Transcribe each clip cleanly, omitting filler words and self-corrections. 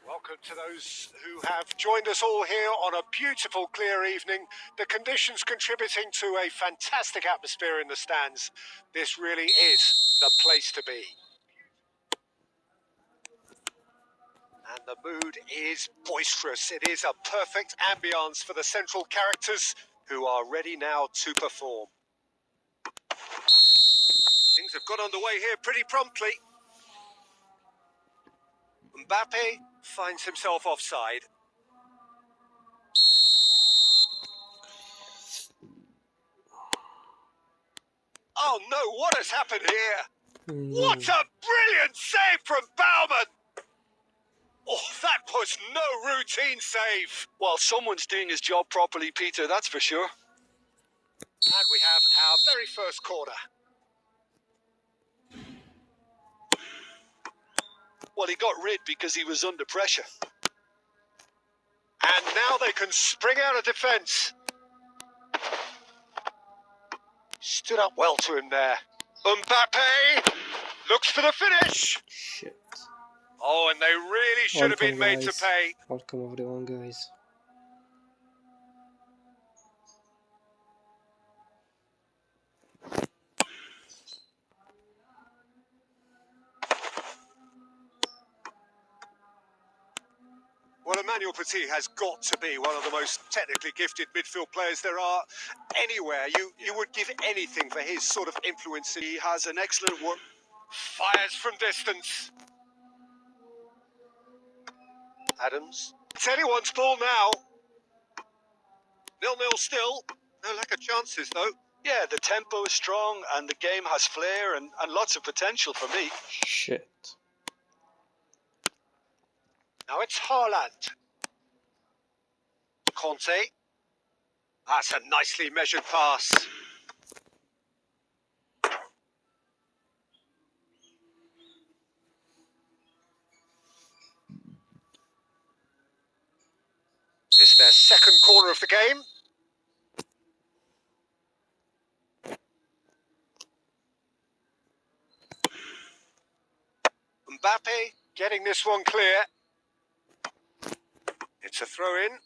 Welcome to those who have joined us all here on a beautiful, clear evening. The conditions contributing to a fantastic atmosphere in the stands. This really is the place to be. And the mood is boisterous. It is a perfect ambience for the central characters who are ready now to perform. Things have got underway here pretty promptly. Mbappe finds himself offside. Oh no, what has happened here? What a brilliant save from Baumann! Oh, that was no routine save. Well, someone's doing his job properly, Peter, that's for sure. And we have our very first corner. Well, he got rid because he was under pressure. And now they can spring out of defence. Stood up well to him there. Mbappe looks for the finish. Shit. Oh, and they really should have been made to pay. Welcome everyone, guys. Well, Emmanuel Petit has got to be one of the most technically gifted midfield players there are anywhere. You would give anything for his sort of influence. He has an excellent work. Fires from distance. Adams. It's anyone's ball now. 0-0 still. No lack of chances, though. Yeah, the tempo is strong and the game has flair and lots of potential for me. Shit. Now it's Haaland. Conte. That's a nicely measured pass. It's their second corner of the game. Mbappe getting this one clear. It's a throw-in.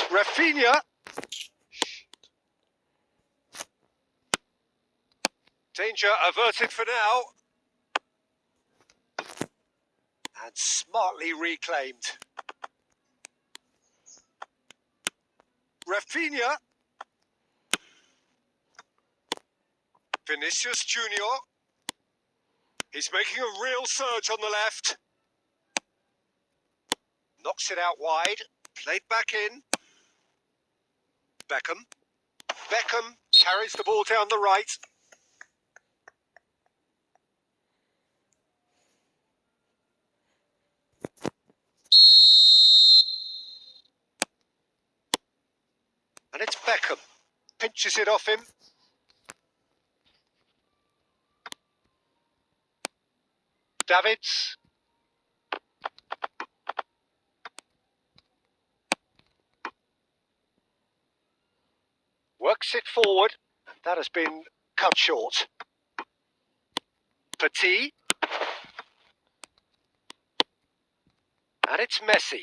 Rafinha. Danger averted for now. And smartly reclaimed. Rafinha. Vinicius Junior. He's making a real surge on the left. Knocks it out wide. Played back in. Beckham. Beckham carries the ball down the right. And it's Beckham. Pinches it off him. Davids. Works it forward. That has been cut short. Petit. And it's Messi.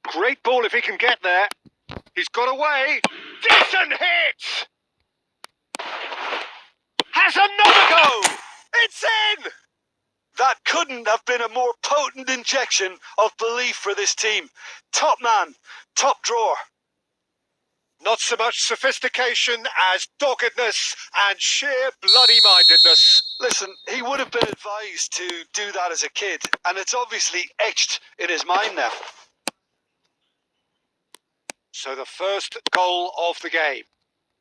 Great ball if he can get there. He's got away. Decent hit! Has another go! It's in! That couldn't have been a more potent injection of belief for this team. Top man, top drawer. Not so much sophistication as doggedness and sheer bloody-mindedness. Listen, he would have been advised to do that as a kid, and it's obviously etched in his mind now. So the first goal of the game.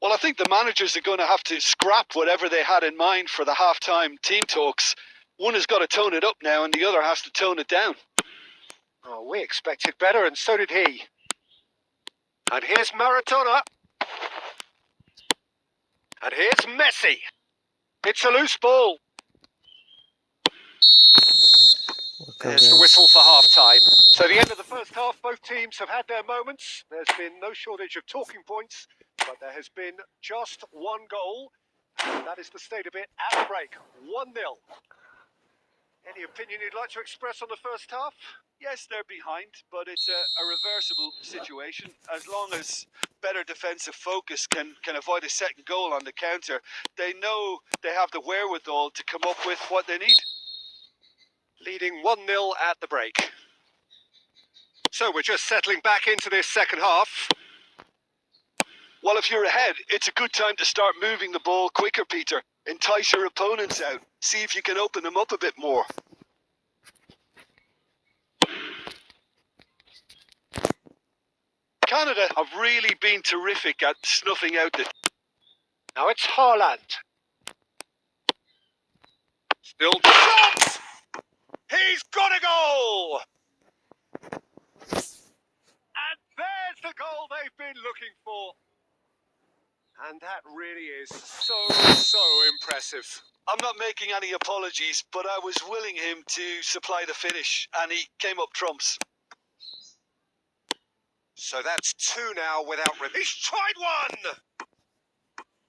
Well, I think the managers are going to have to scrap whatever they had in mind for the half-time team talks. One has got to tone it up now, and the other has to tone it down. Oh, we expected better, and so did he. And here's Maradona. And here's Messi. It's a loose ball. There's the whistle for half-time. So the end of the first half, both teams have had their moments. There's been no shortage of talking points, but there has been just one goal. And that is the state of it at the break. 1-0. Any opinion you'd like to express on the first half? Yes, they're behind, but it's a reversible situation. As long as better defensive focus can avoid a second goal on the counter, they know they have the wherewithal to come up with what they need. Leading 1-0 at the break. So we're just settling back into this second half. Well, if you're ahead, it's a good time to start moving the ball quicker, Peter. Entice your opponents out. See if you can open them up a bit more. Canada have really been terrific at snuffing out the... Now it's Haaland. Still shot! He's got a goal! And there's the goal they've been looking for. And that really is so impressive. I'm not making any apologies, but I was willing him to supply the finish, and he came up trumps. So that's 2 now without... He's tried one!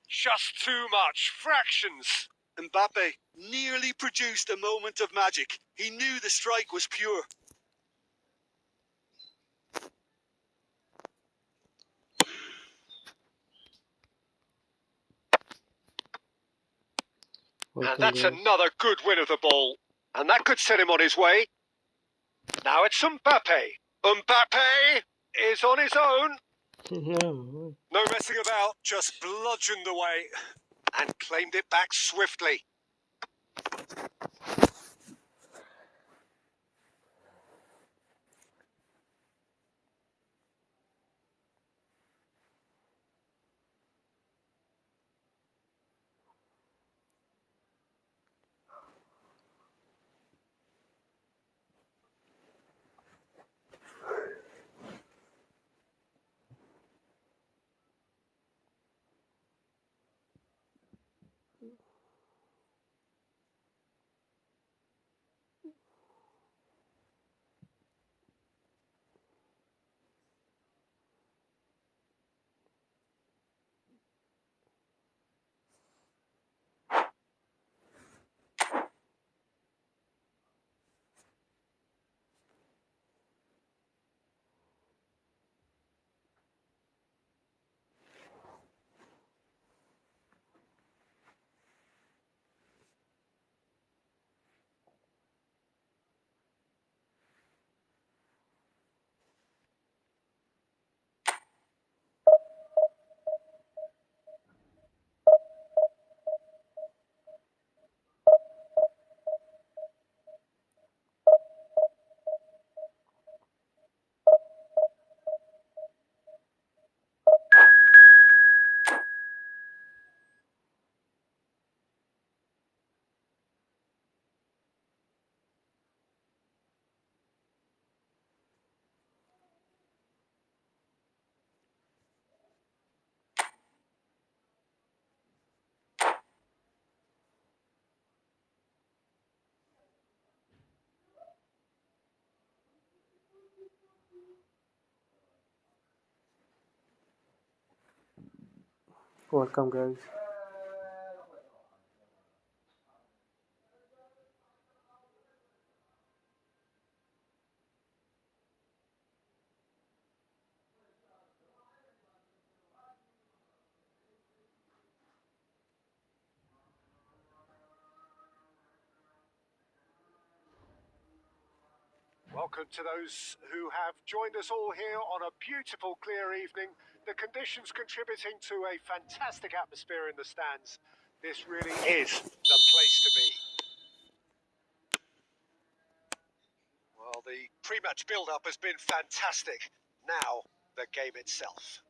Just too much. Fractions. Mbappe nearly produced a moment of magic. He knew the strike was pure. And that's another good win of the ball. And that could set him on his way. Now it's Mbappe. Mbappe is on his own. No messing about, just bludgeoned away and claimed it back swiftly. Welcome, guys. Welcome to those who have joined us all here on a beautiful, clear evening. The conditions contributing to a fantastic atmosphere in the stands. This really is the place to be. Well, the pre-match build-up has been fantastic. Now, the game itself.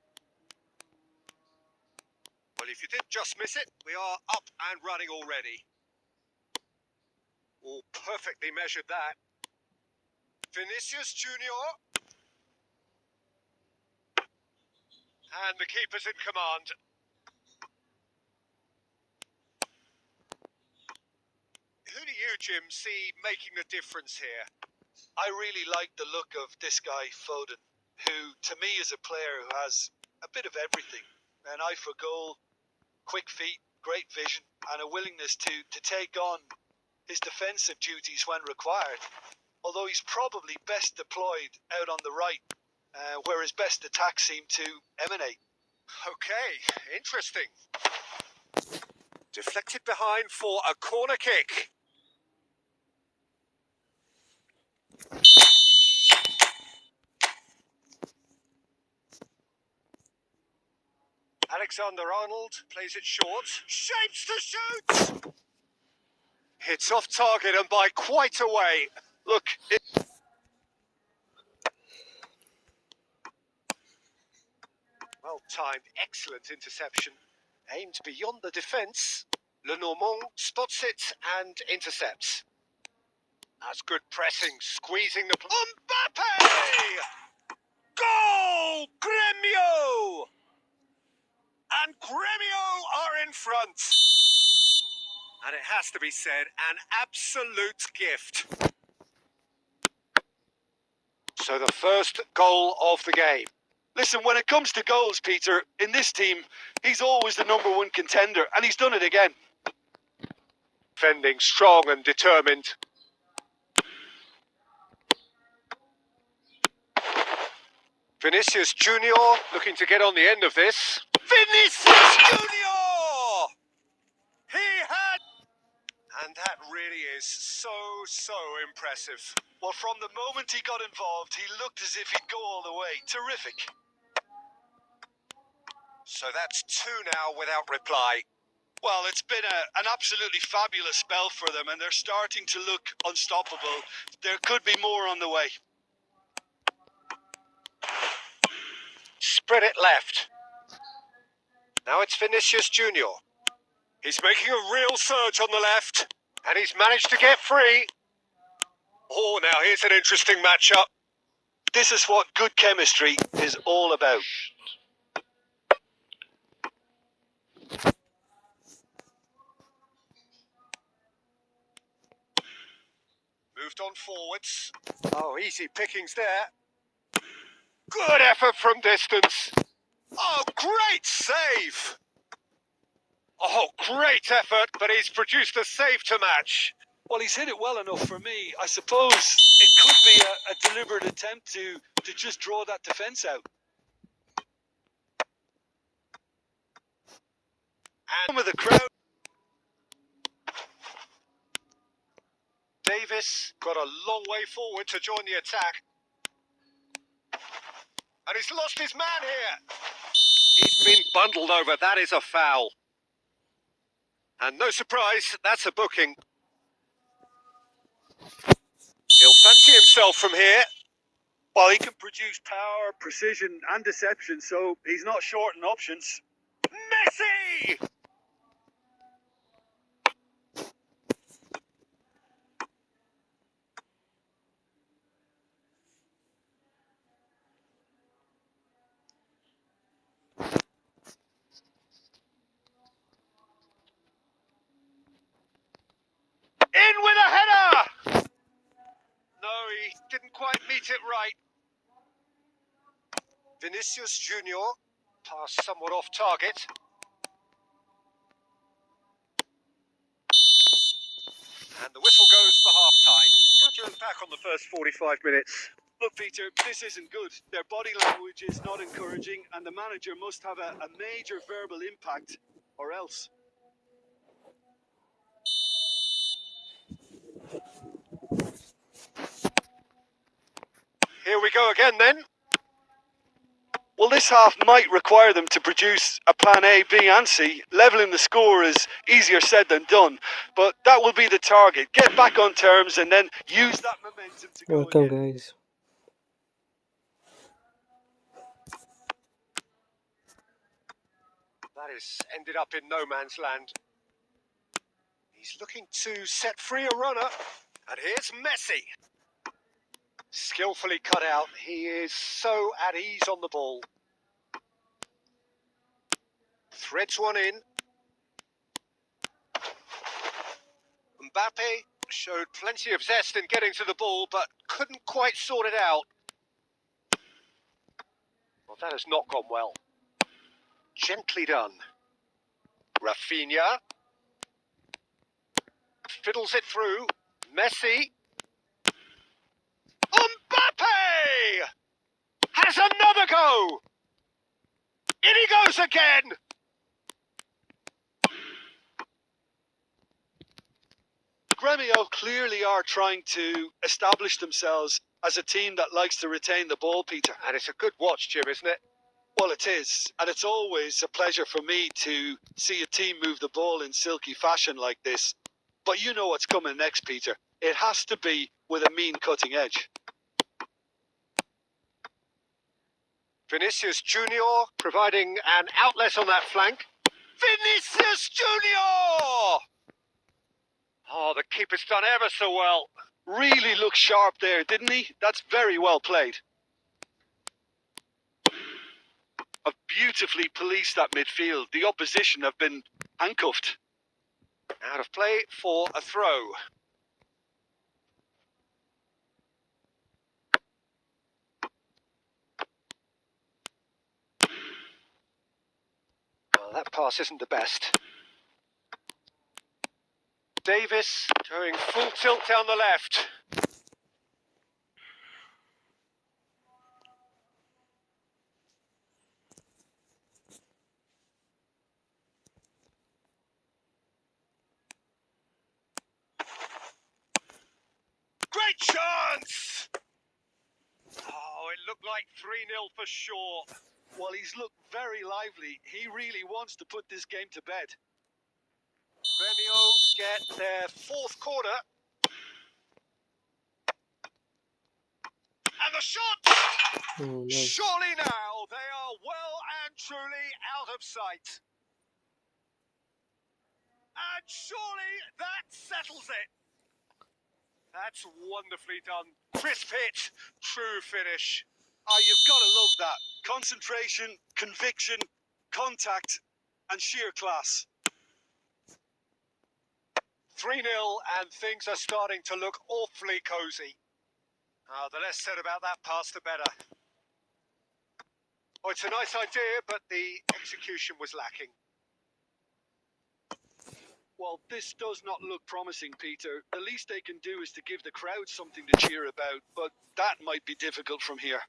Well, if you did just miss it, we are up and running already. All perfectly measured that. Vinicius Junior. And the keeper's in command. Who do you, Jim, see making the difference here? I really like the look of this guy, Foden, who to me is a player who has a bit of everything. An eye for goal, quick feet, great vision, and a willingness to take on his defensive duties when required. Although he's probably best deployed out on the right, where his best attacks seem to emanate. Okay, interesting. Deflected behind for a corner kick. Alexander-Arnold plays it short. Shapes to shoot! Hits off target and by quite a way. Look, Well timed, excellent interception. Aimed beyond the defence. Lenormand spots it and intercepts. That's good pressing, squeezing the... Mbappe! Goal! Gremio! And Gremio are in front. And it has to be said, an absolute gift. So the first goal of the game. listen, when it comes to goals, Peter, in this team, he's always the number one contender, and he's done it again. Defending strong and determined. Vinicius Junior looking to get on the end of this. Vinicius Junior! He had... And that really is so impressive. Well, from the moment he got involved, he looked as if he'd go all the way. Terrific. So that's two now without reply. Well, it's been an absolutely fabulous spell for them, and they're starting to look unstoppable. There could be more on the way. Spread it left. Now it's Vinicius Junior. He's making a real surge on the left, and he's managed to get free. Oh, now here's an interesting matchup. This is what good chemistry is all about. Moved on forwards. Oh, easy pickings there. Good effort from distance. Oh, great save. Oh, great effort, but he's produced a save to match. Well, he's hit it well enough for me. I suppose it could be a deliberate attempt to just draw that defence out. And with the crowd. Davis got a long way forward to join the attack. And he's lost his man here. He's been bundled over. That is a foul. And no surprise, that's a booking. He'll fancy himself from here. Well, he can produce power, precision and deception, so he's not short in options. Messi! In with a header! No, he didn't quite meet it right. Vinicius Junior, pass somewhat off target. And the whistle goes for half-time. How do you look back on the first 45 minutes? Look, Peter, this isn't good. Their body language is not encouraging, and the manager must have a major verbal impact, or else. Here we go again then. Well, this half might require them to produce a plan A, B and C. Levelling the score is easier said than done, but that will be the target. Get back on terms and then use that momentum to go Welcome, again. guys. That has ended up in no man's land. He's looking to set free a runner. And here's Messi. Skillfully cut out. He is so at ease on the ball. Threads one in. Mbappe showed plenty of zest in getting to the ball, but couldn't quite sort it out. Well, that has not gone well. Gently done. Rafinha fiddles it through. Messi. Mbappe has another go. In he goes again. Gremio clearly are trying to establish themselves as a team that likes to retain the ball, Peter. And it's a good watch, Jim, isn't it? Well, it is. And it's always a pleasure for me to see a team move the ball in silky fashion like this. But you know what's coming next, Peter. It has to be with a mean cutting edge. Vinicius Junior providing an outlet on that flank. Vinicius Junior! Oh, the keeper's done ever so well. Really looked sharp there, didn't he? That's very well played. Have beautifully policed that midfield. The opposition have been handcuffed. Out of play for a throw. Well, that pass isn't the best. Davis going full tilt down the left. Great chance! Oh, it looked like 3-0 for sure. Well, he's looked very lively. He really wants to put this game to bed. Gremio get their fourth corner. And the shot! Oh, nice. Surely now they are well and truly out of sight. And surely that settles it. That's wonderfully done. Crisp hit, true finish. Oh, you've got to love that. Concentration, conviction, contact, and sheer class. 3-0 and things are starting to look awfully cosy. The less said about that pass, the better. Oh, it's a nice idea, but the execution was lacking. Well, this does not look promising, Peter. The least they can do is to give the crowd something to cheer about, but that might be difficult from here.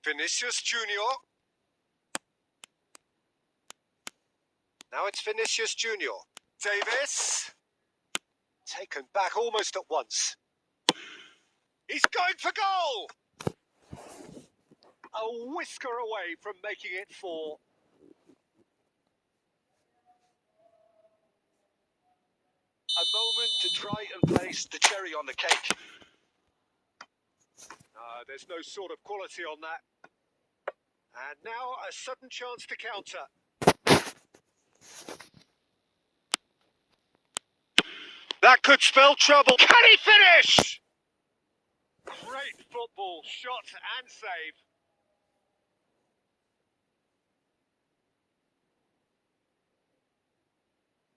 Vinicius Junior. Now it's Vinicius Junior. Davis. Taken back almost at once. He's going for goal! A whisker away from making it 4. A moment to try and place the cherry on the cake. There's no sort of quality on that. And now a sudden chance to counter. That could spell trouble. Can he finish? Great football, shot and save.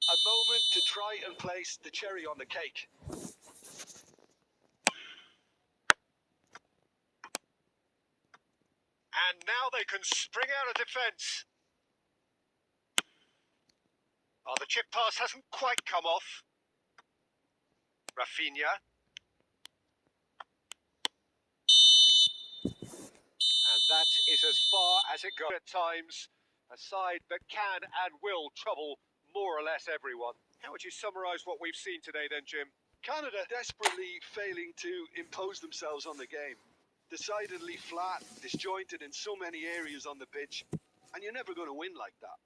A moment to try and place the cherry on the cake. And now they can spring out of defence. Oh, the chip pass hasn't quite come off. Rafinha. And that is as far as it goes at times. A side that can and will trouble more or less everyone. How would you summarise what we've seen today then, Jim? Canada desperately failing to impose themselves on the game. Decidedly flat, disjointed in so many areas on the pitch. And you're never going to win like that.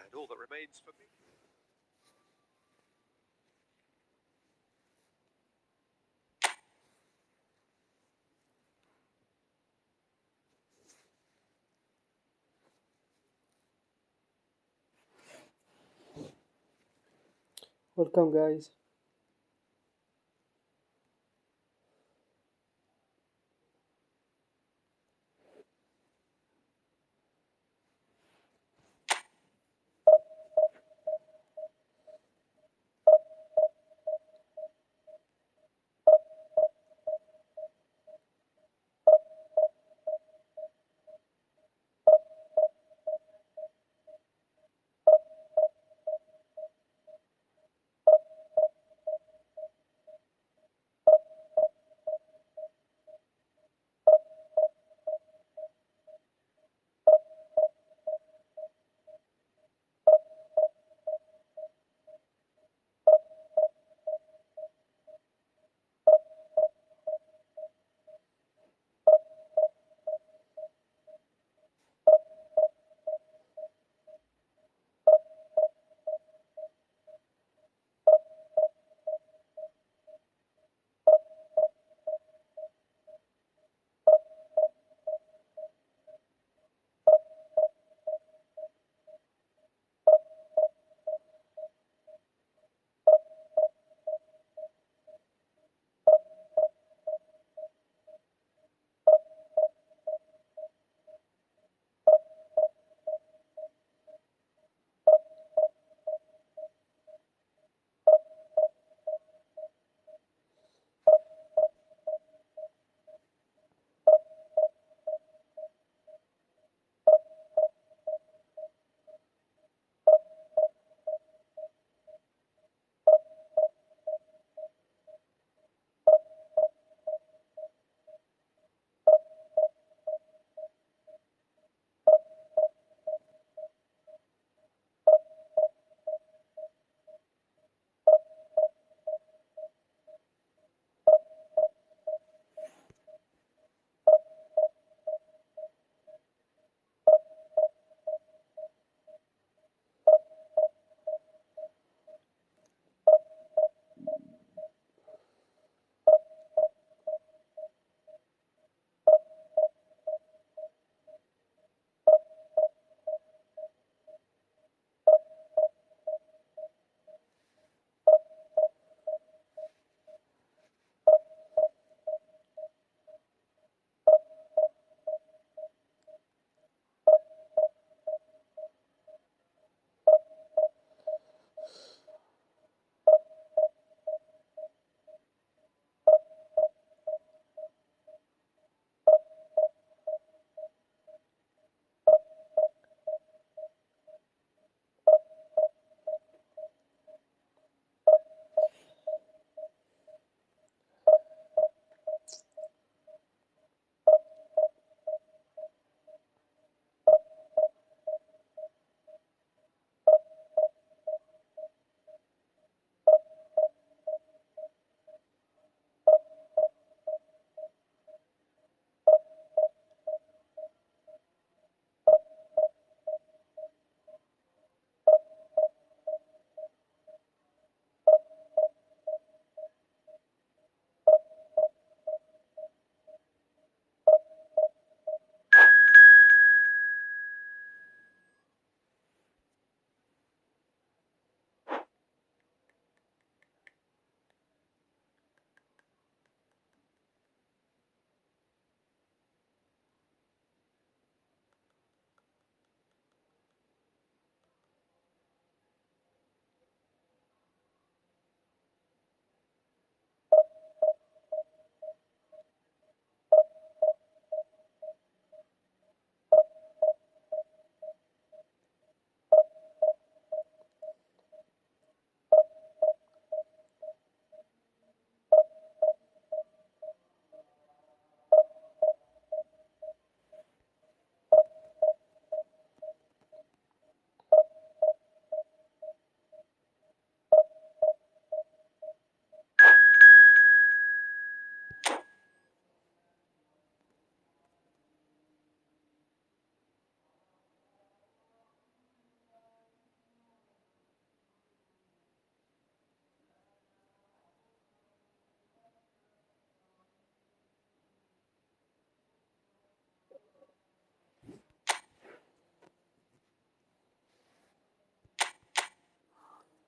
And all that remains for me. Welcome, guys.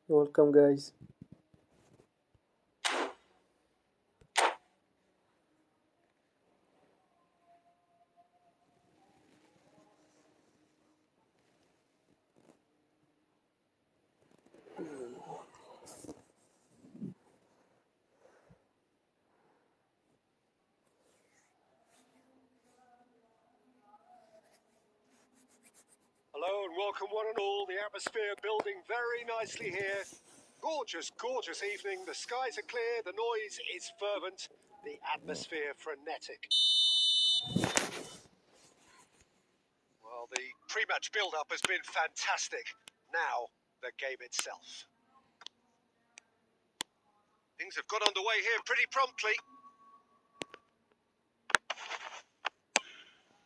Welcome, guys. Hello and welcome one and all. The atmosphere building very nicely here. Gorgeous, gorgeous evening. The skies are clear, the noise is fervent, the atmosphere frenetic. Well, the pre-match build-up has been fantastic. Now, the game itself. Things have got underway here pretty promptly.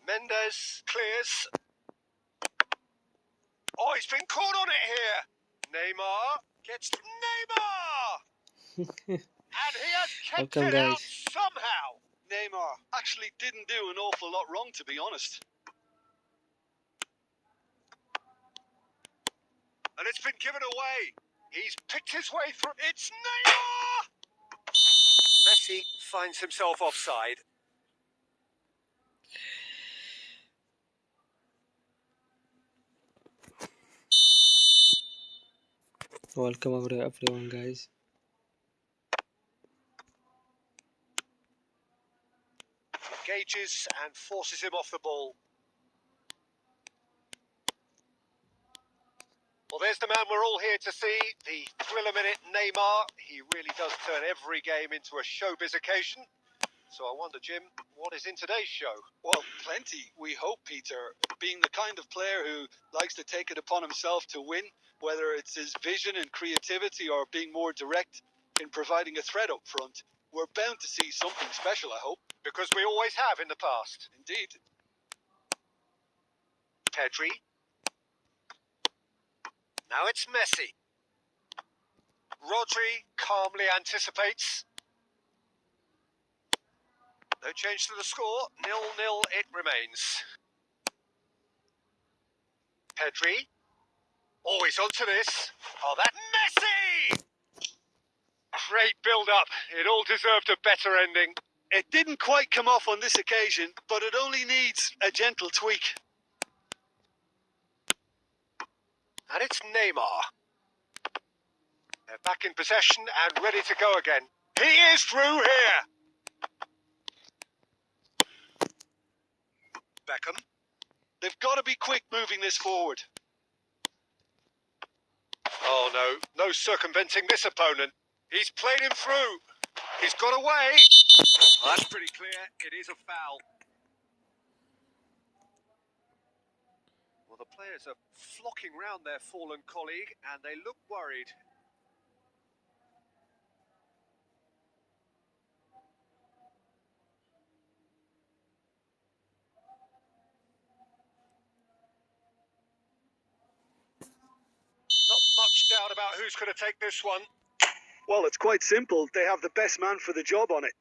Mendes clears. Oh, he's been caught on it here. Neymar gets Neymar! And he has kept Welcome, it out guys. somehow. Neymar actually didn't do an awful lot wrong, to be honest. And it's been given away. He's picked his way through. It's Neymar! Messi finds himself offside. Welcome everyone, guys. Engages and forces him off the ball. Well, there's the man we're all here to see, the thriller-minute Neymar. He really does turn every game into a showbiz occasion. So I wonder, Jim, what is in today's show? Well, plenty, we hope, Peter. Being the kind of player who likes to take it upon himself to win, whether it's his vision and creativity or being more direct in providing a threat up front, we're bound to see something special, I hope. Because we always have in the past. Indeed. Pedri. Now it's Messi. Rodri calmly anticipates. No change to the score. 0-0 it remains. Pedri. Oh, he's onto this. Oh, that Messi! Great build-up. It all deserved a better ending. It didn't quite come off on this occasion, but it only needs a gentle tweak. And it's Neymar. They're back in possession and ready to go again. He is through here. Beckham. They've got to be quick moving this forward. Oh no, no circumventing this opponent. He's played him through. He's got away. That's pretty clear. It is a foul. Well, the players are flocking round their fallen colleague and they look worried. Not much doubt about who's going to take this one. Well, it's quite simple. They have the best man for the job on it.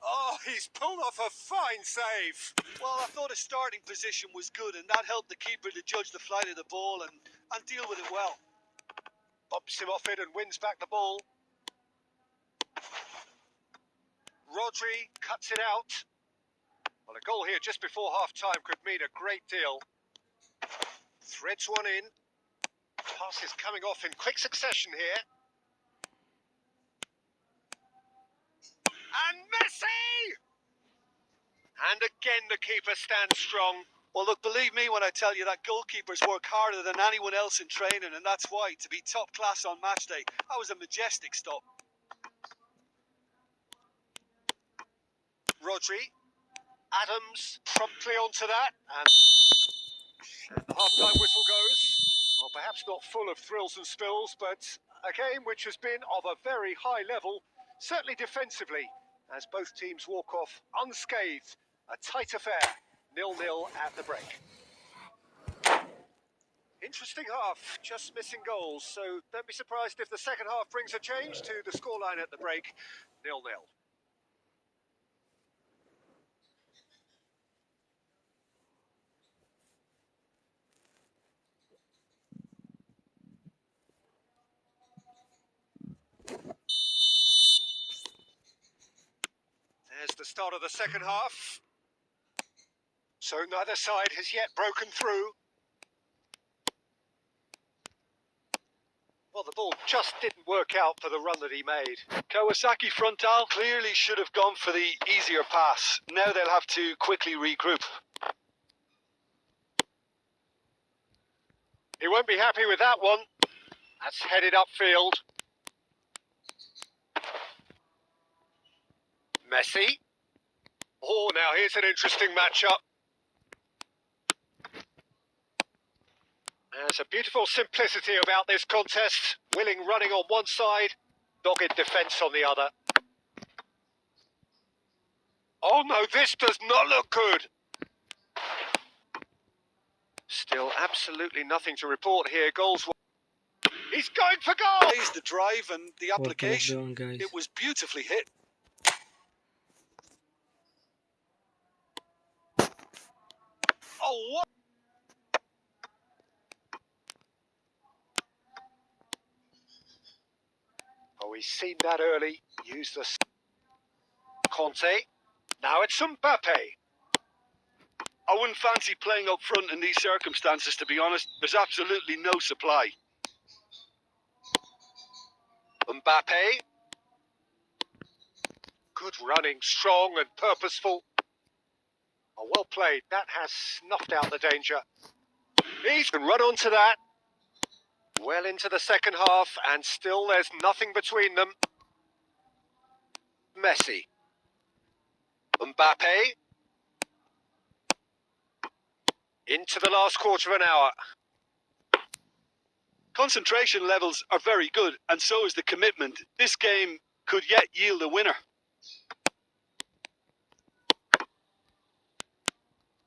Oh, he's pulled off a fine save. Well, I thought his starting position was good, and that helped the keeper to judge the flight of the ball and deal with it well. Bumps him off it and wins back the ball. Rodri cuts it out. Well, a goal here just before half-time could mean a great deal. Threads one in. Passes coming off in quick succession here. And Messi! And again the keeper stands strong. Well, look, believe me when I tell you that goalkeepers work harder than anyone else in training, and that's why, to be top class on match day, that was a majestic stop. Rodri. Adams promptly onto that. And the half-time whistle goes. Well, perhaps not full of thrills and spills, but a game which has been of a very high level, certainly defensively, as both teams walk off unscathed. A tight affair, 0-0 at the break. Interesting half, just missing goals, so don't be surprised if the second half brings a change to the scoreline at the break, 0-0. There's the start of the second half. So neither side has yet broken through. Well, the ball just didn't work out for the run that he made. Kawasaki frontal clearly should have gone for the easier pass. Now they'll have to quickly regroup. He won't be happy with that one. That's headed upfield. Messi. Oh, now here's an interesting matchup. There's a beautiful simplicity about this contest. Willing running on one side, dogged defence on the other. Oh no, this does not look good. Still absolutely nothing to report here. Goals. He's going for goal! Plays the drive and the application. Welcome everyone, guys. It was beautifully hit. Oh, what? Oh, he's seen that early. Use the Conte. Now it's Mbappe. I wouldn't fancy playing up front in these circumstances, to be honest. There's absolutely no supply. Mbappe. Good running, strong and purposeful. Oh, well played. That has snuffed out the danger. He's can run onto that. Well into the second half, and still there's nothing between them. Messi. Mbappe. Into the last quarter of an hour. Concentration levels are very good, and so is the commitment. This game could yet yield a winner.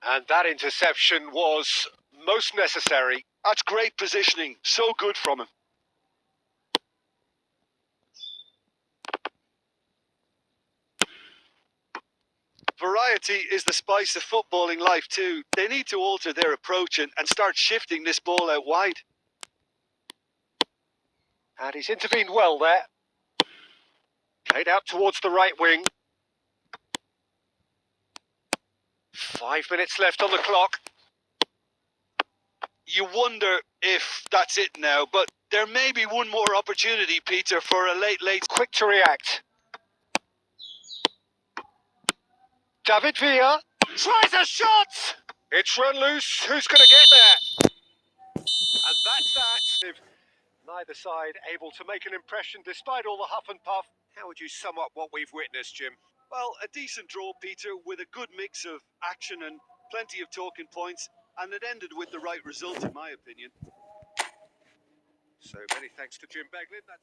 And that interception was most necessary. That's great positioning. So good from him. Variety is the spice of footballing life too. They need to alter their approach and start shifting this ball out wide. And he's intervened well there. Played out towards the right wing. 5 minutes left on the clock. You wonder if that's it now, but there may be one more opportunity, Peter, for a late... Quick to react. David Villa tries a shot! It's run loose. Who's going to get there? And that's that. Neither side able to make an impression despite all the huff and puff. How would you sum up what we've witnessed, Jim? Well, a decent draw, Peter, with a good mix of action and plenty of talking points, and it ended with the right result, in my opinion. So many thanks to Jim Beglin. That's...